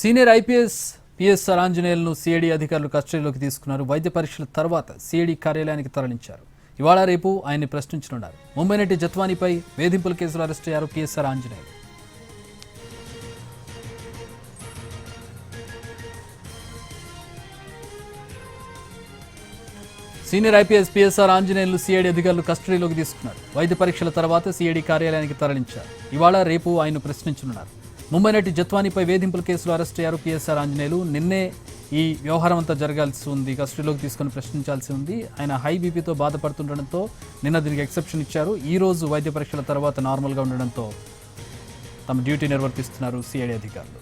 Senior IPS PSR ఆంజనేయులను CID అధికారులు కస్టడీలోకి తీసుకున్నారు. వైద్య పరీక్షల తర్వాత సిఐడి కార్యాలయానికి తరలించారు. ఇవాళ రేపు ఆయన్ని ప్రశ్నించనున్నారు. ముంబై నటి జత్వానీపై వేధింపుల కేసులో అరెస్ట్ అయ్యారు PSR Anjaneyulu. Senior IPS PSR Anjaneyulu CID అధికారులు కస్టడీలోకి తీసుకున్నారు. వైద్య పరీక్షల తర్వాత సిఐడి కార్యాలయానికి తరలించారు. ఇవాళ రేపు ఆయన ప్రశ్నించనున్నారు. ముంబై నటి జత్వానీపై వేధింపుల కేసులో అరెస్ట్ అయ్యారు పిఎస్ఆర్ ఆంజనేయులు. నిన్నే ఈ వ్యవహారం అంతా జరగాల్సి ఉంది, కస్టడీలోకి తీసుకొని ప్రశ్నించాల్సి ఉంది. ఆయన హై బీపీతో బాధపడుతుండడంతో నిన్న దీనికి ఎక్సెప్షన్ ఇచ్చారు. ఈ రోజు వైద్య పరీక్షల తర్వాత నార్మల్గా ఉండడంతో తమ డ్యూటీ నిర్వర్తిస్తున్నారు సిఐడి అధికారులు.